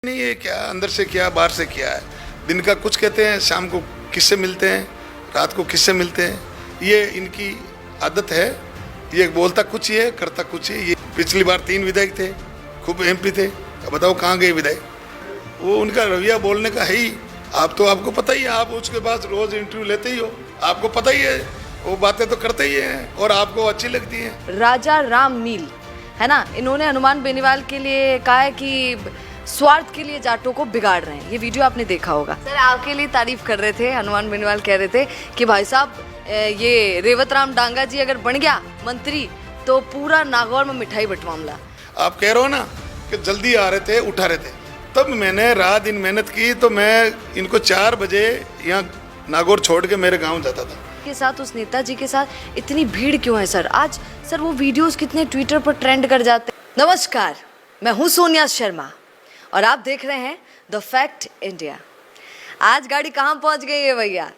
नहीं, ये क्या अंदर से क्या बाहर से क्या है। दिन का कुछ कहते हैं, शाम को किससे मिलते हैं, रात को किससे मिलते हैं, ये इनकी आदत है। ये बोलता कुछ ही है, करता कुछ ही। ये पिछली बार 3 विधायक थे, खूब एमपी थे, अब बताओ कहाँ गए विधायक। वो उनका रवैया बोलने का है ही। आपको पता ही है, आप उसके पास रोज इंटरव्यू लेते ही हो, आपको पता ही है, वो बातें तो करते ही हैं और आपको अच्छी लगती हैं। राजा राम मील है ना, इन्होंने हनुमान बेनीवाल के लिए कहा है कि स्वार्थ के लिए जाटों को बिगाड़ रहे हैं। ये वीडियो आपने देखा होगा। सर आपके लिए तारीफ कर रहे थे, हनुमान बेनीवाल कह रहे थे कि भाई साहब ये रेवत राम डांगा जी अगर बन गया मंत्री तो पूरा नागौर में मिठाई बंटवाऊंगा। आप कह रहे हो ना कि जल्दी आ रहे थे, उठा रहे थे, तब मैंने रात दिन मेहनत की, तो मैं इनको 4 बजे यहाँ नागौर छोड़ के मेरे गाँव जाता था। के साथ उस नेताजी के साथ इतनी भीड़ क्यों है सर? आज सर वो वीडियोस कितने ट्विटर पर ट्रेंड कर जाते हैं। नमस्कार, मैं हूँ सोनिया शर्मा और आप देख रहे हैं द फैक्ट इंडिया। आज गाड़ी कहाँ पहुँच गई है भैया?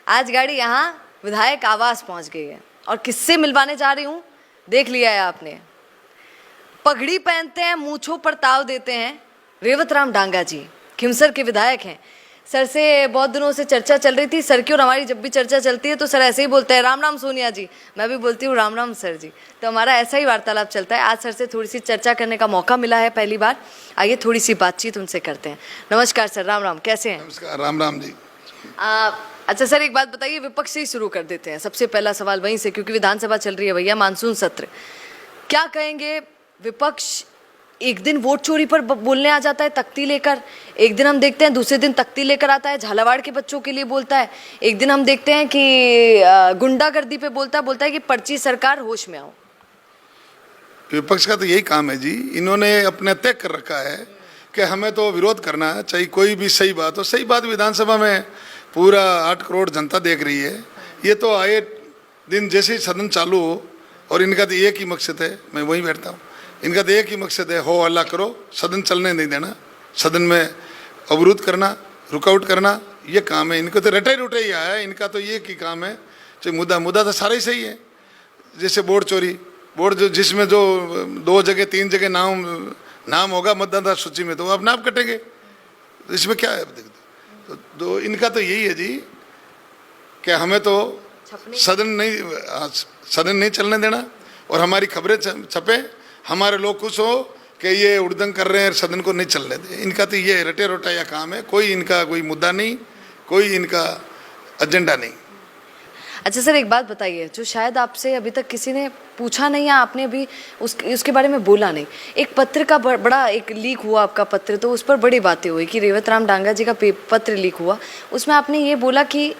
आज गाड़ी यहाँ विधायक आवास पहुँच गई है और किससे मिलवाने जा रही हूँ देख लिया है आपने। पगड़ी पहनते हैं, मूंछों पर ताव देते हैं, रेवत राम डांगा जी खिमसर के विधायक हैं। सर से बहुत दिनों से चर्चा चल रही थी। सर की और हमारी जब भी चर्चा चलती है तो सर ऐसे ही बोलते हैं, राम राम सोनिया जी। मैं भी बोलती हूँ राम राम सर जी। तो हमारा ऐसा ही वार्तालाप चलता है। आज सर से थोड़ी सी चर्चा करने का मौका मिला है पहली बार। आइए थोड़ी सी बातचीत उनसे करते हैं। नमस्कार सर, राम राम, कैसे हैं? नमस्कार, राम राम जी। अच्छा सर, एक बात बताइए, विपक्ष से ही शुरू कर देते हैं। सबसे पहला सवाल वहीं से, क्योंकि विधानसभा चल रही है भैया, मानसून सत्र। क्या कहेंगे? विपक्ष एक दिन वोट चोरी पर बोलने आ जाता है तख्ती लेकर, एक दिन हम देखते हैं दूसरे दिन तख्ती लेकर आता है झालावाड़ के बच्चों के लिए बोलता है, एक दिन हम देखते हैं कि गुंडागर्दी पे बोलता है कि पर्ची सरकार, होश में आओ। विपक्ष का तो यही काम है जी। इन्होंने अपने तय कर रखा है कि हमें तो विरोध करना है, चाहे कोई भी सही बात हो। सही बात विधानसभा में पूरा 8 करोड़ जनता देख रही है। ये तो आए दिन जैसे ही सदन चालू हो, और इनका तो एक ही मकसद है, मैं वहीं बैठता हूँ, इनका तो एक ही मकसद है, हो हल्ला करो, सदन चलने नहीं देना, सदन में अवरुद्ध करना, रुकआउट करना, ये काम है इनको। तो रटे रुटे ही आया है इनका, तो ये की काम है। चाहे मुद्दा तो सारा ही सही है। जैसे वोट चोरी, वोट जो जिसमें जो 2 जगह 3 जगह नाम होगा मतदाता सूची में, तो वो अपने आप कटेंगे, तो इसमें क्या है? तो इनका तो यही है जी कि हमें तो सदन नहीं चलने देना, और हमारी खबरें छपे, हमारे लोग खुश हो कि ये उड़दंग कर रहे हैं, सदन को नहीं चलने दे। इनका तो ये रटे रोटाया काम है। कोई इनका कोई मुद्दा नहीं, कोई इनका एजेंडा नहीं। अच्छा सर, एक बात बताइए जो शायद आपसे अभी तक किसी ने पूछा नहीं, या आपने अभी उसके बारे में बोला नहीं। एक पत्र का बड़ा एक लीक हुआ, आपका पत्र, तो उस पर बड़ी बातें हुई कि रेवत राम डांगा जी का पत्र लीक हुआ। उसमें आपने ये बोला कि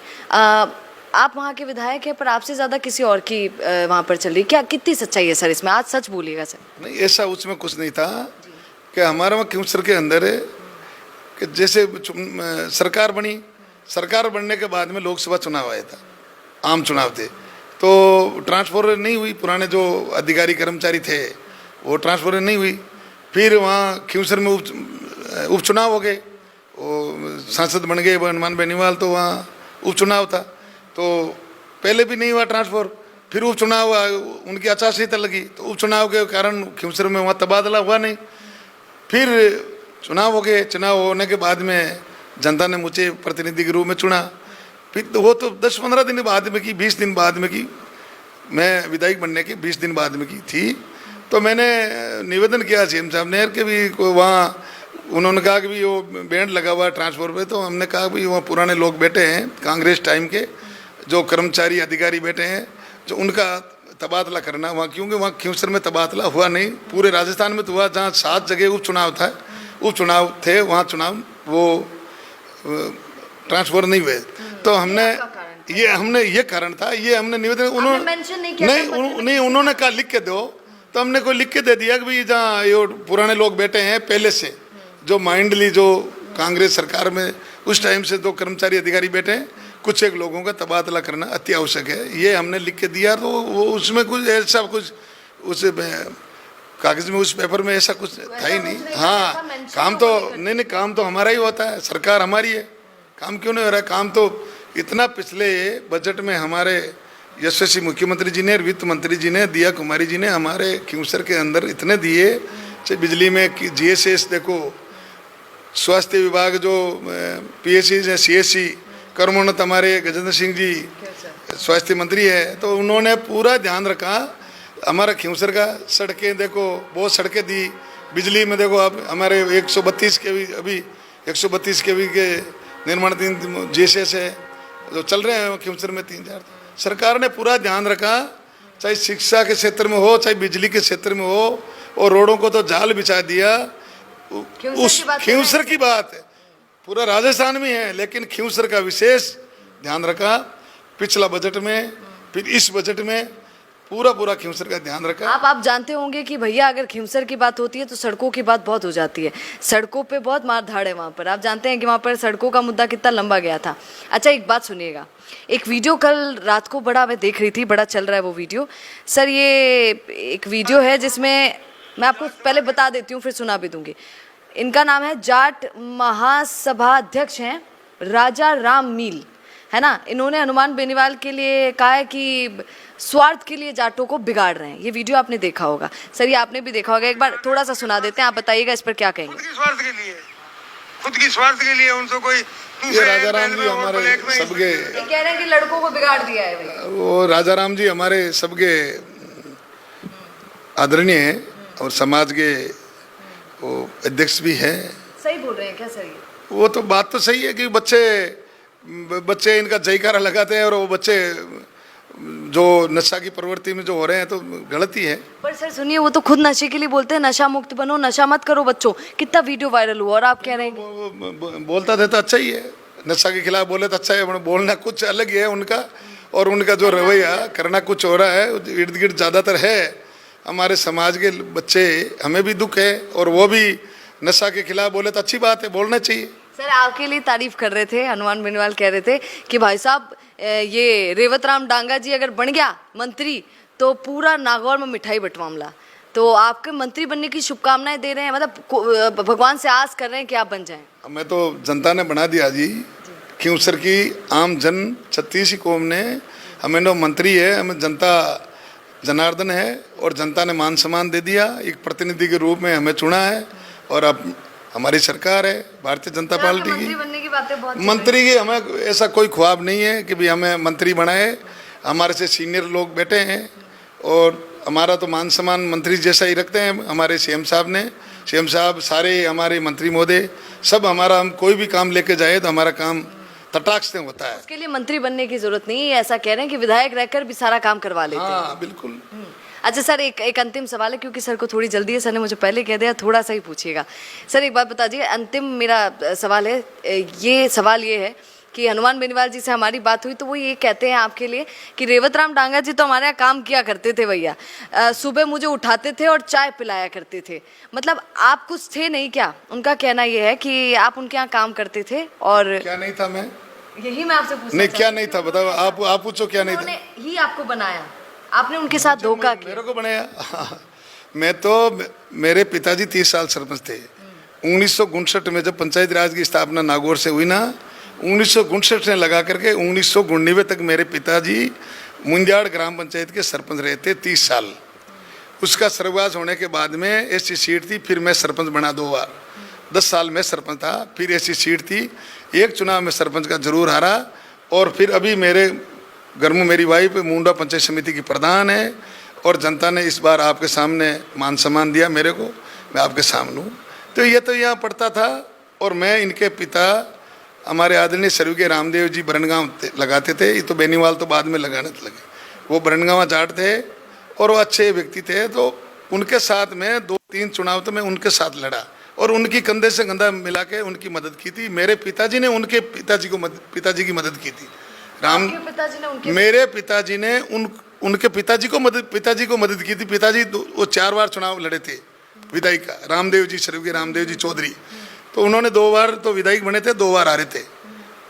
आप वहाँ के विधायक हैं, पर आपसे ज़्यादा किसी और की वहाँ पर चल रही। क्या कितनी सच्चाई है सर इसमें? आज सच बोलिएगा सर। नहीं, ऐसा उसमें कुछ नहीं था कि हमारे वहाँ खिमसर के अंदर है कि जैसे सरकार बनी, सरकार बनने के बाद में लोकसभा चुनाव आया था, आम चुनाव थे, तो ट्रांसफर नहीं हुई। पुराने जो अधिकारी कर्मचारी थे वो ट्रांसफर नहीं हुई। फिर वहाँ खिमसर में उपचुनाव हो गए, वो सांसद बन गए हनुमान बेनीवाल, तो वहाँ उपचुनाव था, तो पहले भी नहीं हुआ ट्रांसफर। फिर उपचुनाव हुआ, उनकी आचारसंहिता लगी, तो उपचुनाव के कारण खिमसर में वहाँ तबादला हुआ नहीं। फिर चुनाव हो गए, चुनाव होने के बाद में जनता ने मुझे प्रतिनिधि के रूप में चुना। फिर तो वो तो 10-15 दिन बाद में की, 20 दिन बाद में की, मैं विधायक बनने के 20 दिन बाद में की थी। तो मैंने निवेदन किया सीएम साहब ने कि भी वहाँ, उन्होंने कहा कि भी वो बैंड लगा हुआ है ट्रांसफर पे, तो हमने कहा भी वहाँ पुराने लोग बैठे हैं, कांग्रेस टाइम के जो कर्मचारी अधिकारी बैठे हैं, जो उनका तबादला करना वहाँ, क्योंकि वहाँ खिमसर में तबादला हुआ नहीं, पूरे राजस्थान में तो हुआ, जहाँ 7 जगह उपचुनाव थे वहाँ चुनाव वो ट्रांसफर नहीं हुए। तो हमने ये कारण था, ये हमने निवेदन, उन्होंने उन्होंने कहा लिख के दो, तो हमने कोई लिख के दे दिया कि भाई जहाँ ये पुराने लोग बैठे हैं पहले से, जो माइंडली जो कांग्रेस सरकार में उस टाइम से जो कर्मचारी अधिकारी बैठे हैं, कुछ एक लोगों का तबादला करना अति आवश्यक है, ये हमने लिख के दिया। तो वो उसमें कुछ ऐसा कुछ उस कागज में, उस पेपर में ऐसा कुछ था ही नहीं। हाँ, काम तो नहीं, काम तो हमारा ही होता है, सरकार हमारी है, काम क्यों नहीं हो रहा है? काम तो इतना पिछले बजट में हमारे यशस्वी मुख्यमंत्री जी ने, वित्त मंत्री जी ने, दिया कुमारी जी ने हमारे खिमसर के अंदर इतने दिए। चाहे बिजली में GSS देखो, स्वास्थ्य विभाग जो PSC है, CSC कर्मोन्नत हमारे गजेंद्र सिंह जी स्वास्थ्य मंत्री है, तो उन्होंने पूरा ध्यान रखा। हमारा खिंवसर का सड़कें देखो, बहुत सड़कें दी। बिजली में देखो आप हमारे 132 kV अभी 132 kV के निर्माण 3 GSS है जो चल रहे हैं खिंवसर में 3000। सरकार ने पूरा ध्यान रखा, चाहे शिक्षा के क्षेत्र में हो, चाहे बिजली के क्षेत्र में हो, और रोडों को तो जाल बिछा दिया। उस खिंवसर की बात है, पूरा राजस्थान में है, लेकिन खिंवसर का विशेष ध्यान रखा। पिछला बजट में, फिर इस बजट में पूरा खिंवसर का ध्यान रखा। आप जानते होंगे कि भैया अगर खिंवसर की बात होती है तो सड़कों की बात बहुत हो जाती है। सड़कों पे बहुत मार धाड़ है वहाँ पर। आप जानते हैं कि वहाँ पर सड़कों का मुद्दा कितना लंबा गया था। अच्छा, एक बात सुनिएगा, एक वीडियो कल रात को बड़ा मैं देख रही थी, बड़ा चल रहा है वो वीडियो। सर ये एक वीडियो है जिसमें मैं आपको पहले बता देती हूँ, फिर सुना भी दूंगी। इनका नाम है, जाट महासभा अध्यक्ष हैं राजा राम मील, है ना। इन्होंने हनुमान बेनीवाल के लिए कहा है कि स्वार्थ के लिए जाटों को बिगाड़ रहे हैं। ये वीडियो आपने देखा होगा सर, ये आपने भी देखा होगा। एक बार थोड़ा सा सुना देते हैं, आप बताइएगा इस पर क्या कहेंगे। खुद की स्वार्थ के लिए उनको कोई ये राजा राम जी हमारे सबके कह रहे हैं कि लड़कों को बिगाड़ दिया है भैया। वो राजा राम जी हमारे सबके आदरणीय हैं और समाज के वो अध्यक्ष भी हैं। सही बोल रहे हैं क्या सर? वो तो बात तो सही है कि बच्चे इनका जयकारा लगाते हैं, और वो बच्चे जो नशा की प्रवृत्ति में जो हो रहे हैं तो गलती है। पर सर सुनिए, वो तो खुद नशे के लिए बोलते हैं, नशा मुक्त बनो, नशा मत करो बच्चों। कितना वीडियो वायरल हुआ, और आप कह रहे हैं बोलता था तो अच्छा ही है, नशा के खिलाफ बोले तो अच्छा है। बोलना कुछ अलग ही है उनका, और उनका जो रवैया करना कुछ हो रहा है। इर्द गिर्द ज़्यादातर है हमारे समाज के बच्चे, हमें भी दुख है, और वो भी नशा के खिलाफ बोले तो अच्छी बात है, बोलना चाहिए। सर आपके लिए तारीफ कर रहे थे, हनुमान बेनीवाल कह रहे थे कि भाई साहब ये रेवत राम डांगा जी अगर बन गया मंत्री तो पूरा नागौर में मिठाई बंटवामला। तो आपके मंत्री बनने की शुभकामनाएं दे रहे हैं, मतलब भगवान से आस कर रहे हैं कि आप बन जाएं। हमें तो जनता ने बना दिया जी, खिंवसर की आम जन 36 कौम ने हमें नो मंत्री है, हमें जनता जनार्दन है, और जनता ने मान सम्मान दे दिया, एक प्रतिनिधि के रूप में हमें चुना है। और अब हमारी सरकार है भारतीय जनता पार्टी की। बनने की बातें बहुत मंत्री की हमें ऐसा कोई ख्वाब नहीं है कि भी हमें मंत्री बनाए। हमारे से सीनियर लोग बैठे हैं, और हमारा तो मान सम्मान मंत्री जैसा ही रखते हैं हमारे CM साहब ने। CM साहब, सारे हमारे मंत्री महोदय सब हमारा, हम कोई भी काम लेके जाए तो हमारा काम तटाक से होता है। उसके लिए मंत्री बनने की जरूरत नहीं है, ऐसा कह रहे हैं कि विधायक रहकर भी सारा काम करवा लेते हैं। हाँ बिल्कुल। अच्छा सर, एक अंतिम सवाल है, क्योंकि सर को थोड़ी जल्दी है, सर ने मुझे पहले कह दिया थोड़ा सा ही पूछिएगा। सर एक बात बताइए, अंतिम मेरा सवाल है, ये सवाल ये है कि हनुमान बेनीवाल जी से हमारी बात हुई तो वो ये कहते हैं आपके लिए कि रेवत राम डांगा जी तो हमारे यहाँ काम किया करते थे भैया, सुबह मुझे उठाते थे और चाय पिलाया करते थे। मतलब आप कुछ थे नहीं क्या? उनका कहना ये है कि आप उनके यहाँ काम करते थे। और क्या नहीं था? मैं यही मैं आपसे पूछना नहीं, क्या नहीं था बताओ, आप पूछो क्या नहीं था। उन्होंने ही आपको बनाया, आपने उनके साथ धोखा किया। मेरे को बनाया मैं तो, मेरे पिताजी 30 साल सरपंच थे। 1959 में जब पंचायत राज की स्थापना नागौर से हुई ना, 1959 से लगा करके 1999 तक मेरे पिताजी मुंजाड़ ग्राम पंचायत के सरपंच रहे थे 30 साल। उसका सर्वगास होने के बाद में ऐसी सीट थी, फिर मैं सरपंच बना 2 बार, 10 साल में सरपंच था। फिर ऐसी सीट थी, एक चुनाव में सरपंच का जरूर हारा। और फिर अभी मेरे घर में मेरी वाइफ मुंडा पंचायत समिति की प्रधान है, और जनता ने इस बार आपके सामने मान सम्मान दिया मेरे को, मैं आपके सामने हूँ। तो ये तो यहाँ पढ़ता था, और मैं इनके पिता हमारे आदरणीय स्वर्गीय रामदेव जी बरनगांव लगाते थे। ये तो बेनीवाल तो बाद में लगाने लगे, वो बरनगांव जाट थे और वो अच्छे व्यक्ति थे। तो उनके साथ में 2-3 चुनाव तो मैं उनके साथ लड़ा, और उनकी कंधे से कंधा मिला के उनकी मदद की थी। मेरे पिताजी ने उनके पिताजी की मदद की थी। मेरे पिताजी ने उनके पिताजी को मदद की थी। पिताजी वो 4 बार चुनाव लड़े थे विधायक का, रामदेव जी, स्वर्गीय रामदेव जी चौधरी। तो उन्होंने 2 बार तो विधायक बने थे, 2 बार हारे थे,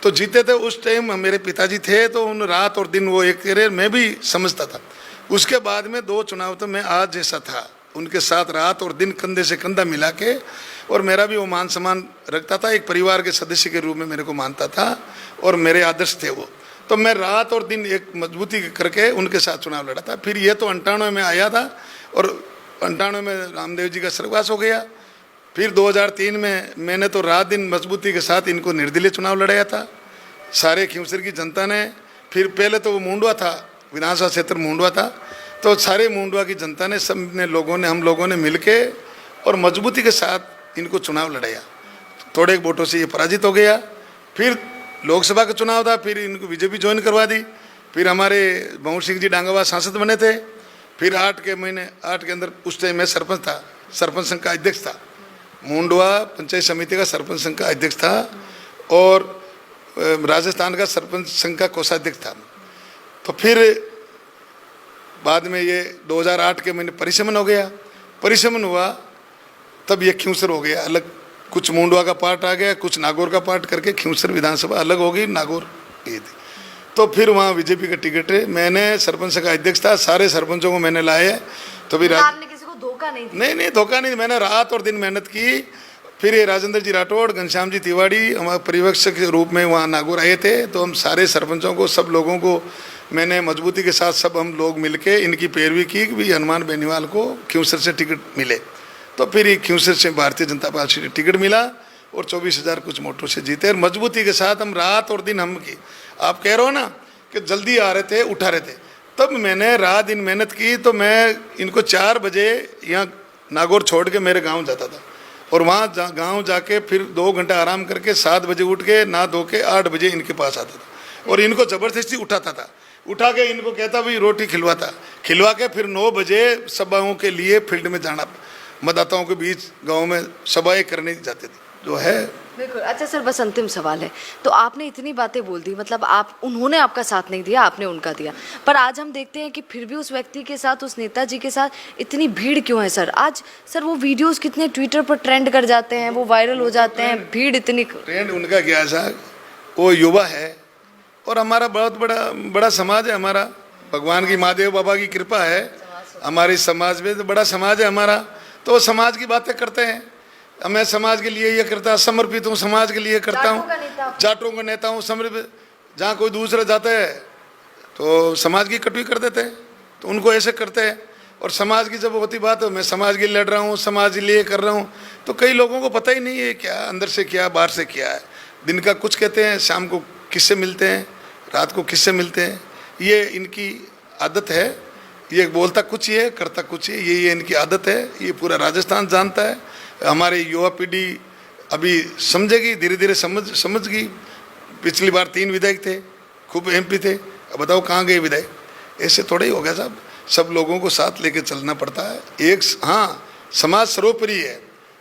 तो जीते थे। उस टाइम मेरे पिताजी थे, तो उन रात और दिन वो एक करे, मैं भी समझता था। उसके बाद में 2 चुनाव तो मैं आज जैसा था, उनके साथ रात और दिन कंधे से कंधा मिला के, और मेरा भी वो मान सम्मान रखता था, एक परिवार के सदस्य के रूप में मेरे को मानता था, और मेरे आदर्श थे वो। तो मैं रात और दिन एक मजबूती करके उनके साथ चुनाव लड़ा था। फिर ये तो 98 में आया था, और 98 में रामदेव जी का स्वर्गवास हो गया। फिर 2003 में मैंने तो रात दिन मजबूती के साथ इनको निर्दलीय चुनाव लड़ाया था सारे खिंवसर की जनता ने। फिर पहले तो वो मुंडवा था, विधानसभा क्षेत्र मुंडवा था, तो सारे मुंडवा की जनता ने, सब ने लोगों ने, हम लोगों ने मिलके और मजबूती के साथ इनको चुनाव लड़ाया। थोड़े वोटों से ये पराजित हो गया। फिर लोकसभा का चुनाव था, फिर इनको बीजेपी ज्वाइन करवा दी। फिर हमारे भंवर सिंह जी डांगावा सांसद बने थे। फिर 8 के अंदर उस टाइम मैं सरपंच था, सरपंच संघ का अध्यक्ष था, मुंडवा पंचायत समिति का सरपंच संघ का अध्यक्ष था और राजस्थान का सरपंच संघ का कोषाध्यक्ष था। तो फिर बाद में ये 2008 के महीने परिसमन हो गया। परिसमन हुआ तब ये खिंवसर हो गया अलग, कुछ मुंडवा का पार्ट आ गया, कुछ नागौर का पार्ट करके खिंवसर विधानसभा अलग हो गई, नागौर ये थी। तो फिर वहाँ बीजेपी का टिकट है, मैंने सरपंच का अध्यक्ष था, सारे सरपंचों को मैंने लाया। तो भी आपने किसी को धोखा नहीं दिया? नहीं धोखा नहीं, मैंने रात और दिन मेहनत की। फिर ये राजेंद्र जी राठौड़, घनश्याम जी तिवारी हमारे परिवेक्षक के रूप में वहाँ नागौर आए थे। तो हम सारे सरपंचों को, सब लोगों को मैंने मजबूती के साथ सब हम लोग मिलके इनकी पैरवी की कि भाई हनुमान बेनीवाल को खिंवसर से टिकट मिले। तो फिर ये खिंवसर से भारतीय जनता पार्टी से टिकट मिला और 24,000 कुछ वोटों से जीते। और मजबूती के साथ हम रात और दिन हम की, आप कह रहे हो ना कि जल्दी आ रहे थे, उठा रहे थे, तब मैंने रात दिन मेहनत की। तो मैं इनको 4 बजे यहाँ नागौर छोड़ के मेरे गांव जाता था और वहाँ गांव जाके फिर 2 घंटा आराम करके 7 बजे उठ के नहा धो के 8 बजे इनके पास आता था और इनको ज़बरदस्ती उठाता था। उठा के इनको कहता भाई रोटी खिलवाता, खिलवा के फिर 9 बजे सभाओं के लिए फील्ड में जाना, मतदाताओं के बीच गाँव में सभाएँ करने जाते थे जो है। बिल्कुल। अच्छा सर, बस अंतिम सवाल है, तो आपने इतनी बातें बोल दी, मतलब आप, उन्होंने आपका साथ नहीं दिया, आपने उनका दिया, पर आज हम देखते हैं कि फिर भी उस व्यक्ति के साथ, उस नेताजी के साथ इतनी भीड़ क्यों है सर? आज सर वो वीडियोस कितने ट्विटर पर ट्रेंड कर जाते हैं, वो वायरल हो जाते हैं, भीड़ इतनी। ट्रेंड उनका क्या है साहब, वो युवा है और हमारा बहुत बड़ा समाज है हमारा, भगवान की महादेव बाबा की कृपा है हमारे समाज में, तो बड़ा समाज है हमारा। तो समाज की बातें करते हैं, मैं समाज के लिए ये करता, समर्पित हूँ, समाज के लिए करता हूँ, जाटों का नेता हूँ, समर्पित। जहाँ कोई दूसरा जाता है तो समाज की कटुई कर देते हैं, तो उनको ऐसे करते हैं। और समाज की जब होती बात है, मैं समाज के लिए लड़ रहा हूँ, समाज के लिए कर रहा हूँ, तो कई लोगों को पता ही नहीं है क्या अंदर से क्या बाहर से क्या है। दिन का कुछ कहते हैं, शाम को किससे मिलते हैं, रात को किससे मिलते हैं, ये इनकी आदत है। ये बोलता कुछ ही है, करता कुछ ही, ये इनकी आदत है। ये पूरा राजस्थान जानता है, हमारी युवा पीढ़ी अभी समझेगी, धीरे धीरे समझ गई। पिछली बार 3 विधायक थे, खूब MP थे, अब बताओ कहाँ गए विधायक? ऐसे थोड़ा ही हो गया साहब, सब लोगों को साथ लेके चलना पड़ता है। एक हाँ, समाज सर्वोपरि है,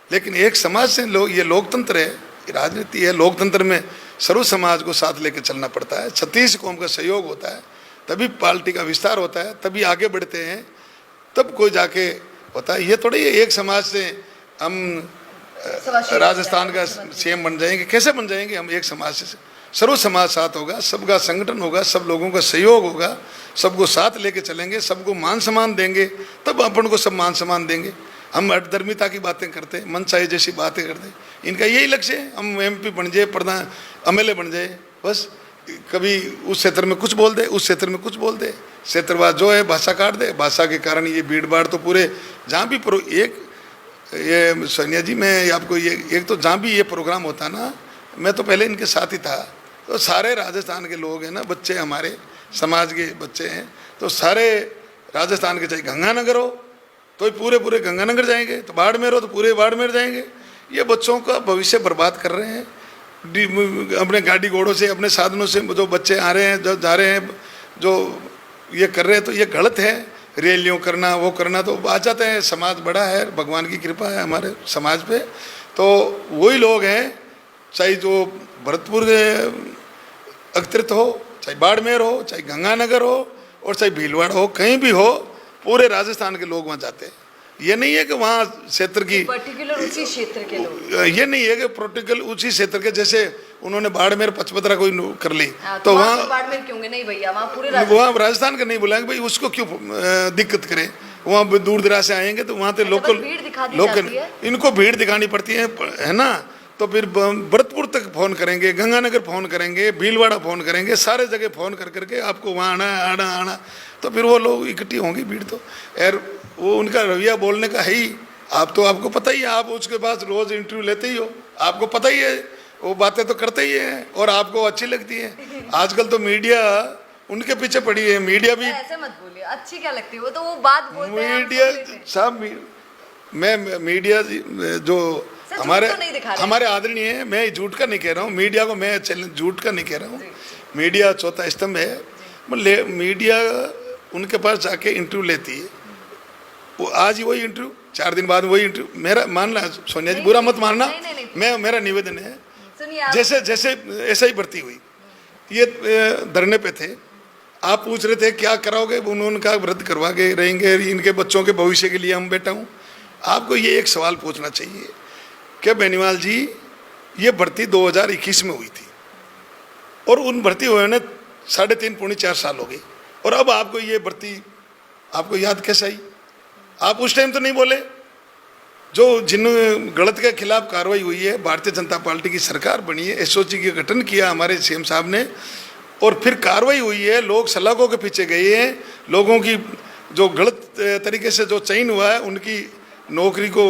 लेकिन एक समाज से लोग, ये लोकतंत्र है, राजनीति है, लोकतंत्र में सर्व समाज को साथ लेके चलना पड़ता है। 36 कौम का सहयोग होता है, तभी पार्टी का विस्तार होता है, तभी आगे बढ़ते हैं, तब कोई जाके होता है। ये थोड़ा ही एक समाज से हम राजस्थान का CM बन जाएंगे, कैसे बन जाएंगे हम? एक समाज से सर्व समाज साथ होगा, सबका संगठन होगा, सब लोगों का सहयोग होगा, सबको साथ लेके चलेंगे, सबको मान सम्मान देंगे, तब अपन को सब मान सम्मान देंगे। हम अधर्मिता की बातें करते हैं, मन चाहे जैसी बातें करते हैं, इनका यही लक्ष्य है, हम MP बन जाए, प्रधान MLA बन जाए, बस। कभी उस क्षेत्र में कुछ बोल दे, उस क्षेत्र में कुछ बोल दे, क्षेत्रवाद जो है भाषा काट दे, भाषा के कारण ये भीड़ भाड़ तो पूरे जहाँ भी एक ये सोनिया जी, मैं आपको ये एक तो जहाँ भी ये प्रोग्राम होता ना, मैं तो पहले इनके साथ ही था, तो सारे राजस्थान के लोग हैं ना, बच्चे हमारे समाज के बच्चे हैं, तो सारे राजस्थान के, चाहे गंगानगर हो तो पूरे गंगानगर जाएंगे, तो बाड़मेर हो तो पूरे बाड़मेर जाएंगे। ये बच्चों का भविष्य बर्बाद कर रहे हैं अपने गाड़ी घोड़ों से, अपने साधनों से। जो बच्चे आ रहे हैं, जो जा रहे हैं, जो ये कर रहे हैं, तो ये गलत है। रैलियों करना, वो करना, तो आ जाते हैं। समाज बड़ा है, भगवान की कृपा है हमारे समाज पे। तो वही लोग हैं, चाहे जो भरतपुर अक्तित हो, चाहे बाड़मेर हो, चाहे गंगानगर हो, और चाहे भीलवाड़ा हो, कहीं भी हो, पूरे राजस्थान के लोग वहाँ जाते हैं। ये नहीं है कि वहाँ क्षेत्र की पर्टिकुलर उसी क्षेत्र के लोग, ये नहीं है कि पर्टिकुलर उसी क्षेत्र के, जैसे उन्होंने बाड़मेर पचपदरा कोई कर ली, तो वहाँ बाड़मेर क्यों? नहीं भैया, वहाँ पूरे राजस्थान का नहीं बुलाएंगे भाई, उसको क्यों दिक्कत करें? वहाँ दूर दराज से आएंगे तो वहाँ तो लोकल इनको भीड़ दिखानी पड़ती है ना। तो फिर भरतपुर तक फ़ोन करेंगे, गंगानगर फ़ोन करेंगे, भीलवाड़ा फ़ोन करेंगे, सारे जगह फ़ोन करके आपको वहाँ आना, तो फिर वो लोग इकट्ठी होंगी भीड़। तो यार वो उनका रवैया बोलने का है ही आप तो आपको पता ही है, आप उसके पास रोज इंटरव्यू लेते ही हो, आपको पता ही है, वो बातें तो करते ही हैं और आपको अच्छी लगती है। आजकल तो मीडिया उनके पीछे पड़ी है, मीडिया भी। ऐसे मत बोलिए, अच्छी क्या लगती है, वो तो वो बात बोलते हैं, हम मीडिया सुन लेते हैं। साहब, मैं मीडिया जो सर, हमारे झूठ तो नहीं दिखा रहे। हमारे आदरणीय है, मैं झूठ का नहीं कह रहा हूँ, मीडिया को मैं चैलेंज झूठ का नहीं कह रहा हूँ। मीडिया चौथा स्तंभ है, मीडिया उनके पास जाके इंटरव्यू लेती है, वो आज ही वही इंटरव्यू, 4 दिन बाद वही इंटरव्यू। मेरा मानना सोनिया जी, बुरा मत मानना, मैं मेरा निवेदन है, सुनिए आप। जैसे जैसे ऐसा ही भर्ती हुई, ये धरने पे थे, आप पूछ रहे थे क्या कराओगे, उन्होंने कहा व्रत करवा के रहेंगे, इनके बच्चों के भविष्य के लिए हम बैठा हूँ। आपको ये एक सवाल पूछना चाहिए कि बेनीवाल जी, ये भर्ती 2021 में हुई थी और उन भर्ती हुए ने 3.5 पौने 4 साल हो गए, और अब आपको ये भर्ती आपको याद कैसे आई? आप उस टाइम तो नहीं बोले? जो जिन गलत के खिलाफ कार्रवाई हुई है, भारतीय जनता पार्टी की सरकार बनी है, एसओजी का गठन किया हमारे सीएम साहब ने, और फिर कार्रवाई हुई है, लोग सलाखों के पीछे गए हैं, लोगों की जो गलत तरीके से जो चयन हुआ है, उनकी नौकरी को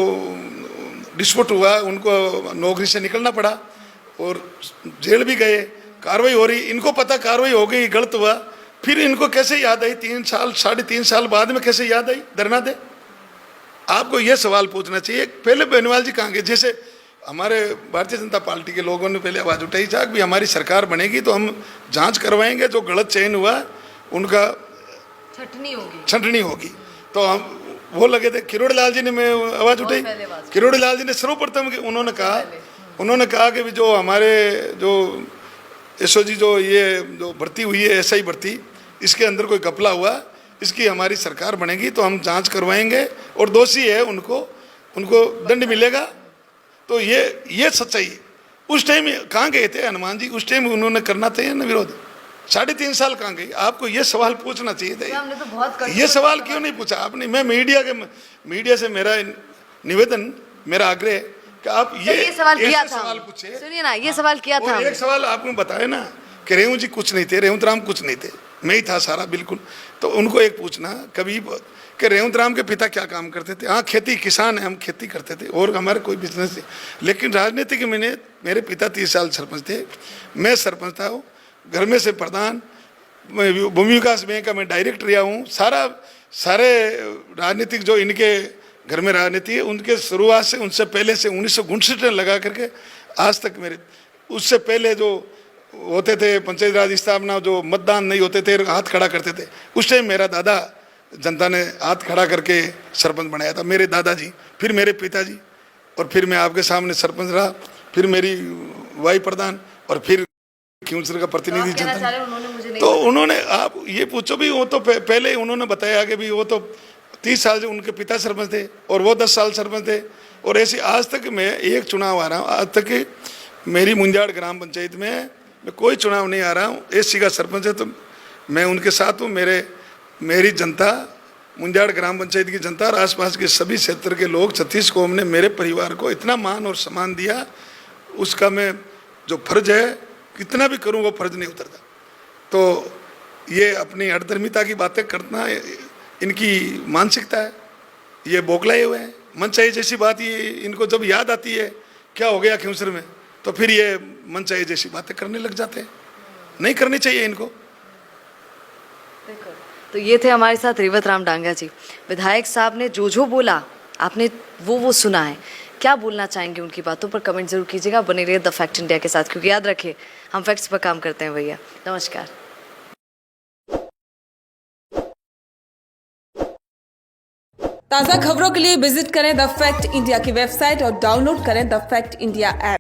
डिस्प्यूट हुआ, उनको नौकरी से निकलना पड़ा और जेल भी गए, कार्रवाई हो रही, इनको पता कार्रवाई हो गई, गलत हुआ, फिर इनको कैसे याद आई 3 साल 3.5 साल बाद में कैसे याद आई धरना दे? आपको ये सवाल पूछना चाहिए। पहले बेनीवाल जी कहाँ गए? जैसे हमारे भारतीय जनता पार्टी के लोगों ने पहले आवाज़ उठाई था कि हमारी सरकार बनेगी तो हम जांच करवाएंगे, जो गलत चयन हुआ उनका छंटनी होगी। तो हम वो लगे थे, किरोड़ी लाल जी ने मैं आवाज़ उठाई, किरोड़ी लाल जी ने सर्वप्रथम उन्होंने कहा कि जो हमारे जो एसओजी जो ये जो भर्ती हुई है, ऐसा ही भर्ती, इसके अंदर कोई घपला हुआ, इसकी हमारी सरकार बनेगी तो हम जांच करवाएंगे और दोषी है उनको दंड मिलेगा। तो ये सच्चाई। उस टाइम कहाँ गए थे हनुमान जी? उस टाइम उन्होंने करना चाहिए ना विरोध। 3.5 साल कहाँ गई? आपको ये सवाल पूछना चाहिए था। हमने तो बहुत ये सवाल क्यों नहीं पूछा आपने? मैं मीडिया से मेरा निवेदन, मेरा आग्रह कि आप ये सवाल किया था, सवाल पूछे। सुनिए ना, ये सवाल किया था। एक सवाल आपने बताया ना कि रेवू जी कुछ नहीं थे, रेवंत राम कुछ नहीं थे, मैं ही था सारा बिल्कुल। तो उनको एक पूछना कभी कि रेवंत राम के पिता क्या काम करते थे? हाँ, खेती, किसान है, हम खेती करते थे और हमारे कोई बिजनेस नहीं। लेकिन राजनीति में मेरे पिता 30 साल सरपंच थे, मैं सरपंच था, घर में से प्रधान, भूमि विकास बैंक का मैं डायरेक्टर रहा हूँ। सारे राजनीतिक जो इनके घर में राजनीति है, उनके शुरुआत से, उनसे पहले से 1959 लगा करके आज तक मेरे, उससे पहले जो होते थे पंचायत राज स्थापना, जो मतदान नहीं होते थे, हाथ खड़ा करते थे, उस टाइम मेरा दादा, जनता ने हाथ खड़ा करके सरपंच बनाया था, मेरे दादाजी, फिर मेरे पिताजी, और फिर मैं आपके सामने सरपंच रहा, फिर मेरी वाइफ प्रधान, और फिर क्यूंसर का प्रतिनिधि जनता। तो उन्होंने, आप ये पूछो भी, वो तो पहले उन्होंने बताया कि भी वो तो 30 साल से उनके पिता सरपंच थे और वो 10 साल सरपंच थे, और ऐसे आज तक मैं एक चुनाव आ रहा हूँ, आज तक मेरी मुंजाड़ ग्राम पंचायत में मैं कोई चुनाव नहीं आ रहा हूँ। एससी का सरपंच है तो मैं उनके साथ हूँ। मेरी जनता, मुंजाड़ ग्राम पंचायत की जनता और आसपास के सभी क्षेत्र के लोग, 36 कौम ने मेरे परिवार को इतना मान और सम्मान दिया, उसका मैं जो फर्ज है कितना भी करूँ वो फर्ज नहीं उतरता। तो ये अपनी अधर्मिता की बातें करना इनकी मानसिकता है, ये बौखलाए हुए हैं। मन चाहिए जैसी बात ये इनको जब याद आती है क्या हो गया क्यूंसर में, तो फिर ये मन चाहिए जैसी बातें करने लग जाते हैं। नहीं करनी चाहिए इनको। तो ये थे हमारे साथ रेवत राम डांगा जी। विधायक साहब ने जो बोला आपने वो सुना है। क्या बोलना चाहेंगे उनकी बातों पर? कमेंट जरूर कीजिएगा। बने रहिए द फैक्ट इंडिया के साथ, क्योंकि याद रखिए हम फैक्ट्स पर काम करते हैं भैया। नमस्कार। ताज़ा खबरों के लिए विजिट करें द फैक्ट इंडिया की वेबसाइट और डाउनलोड करें द फैक्ट इंडिया ऐप।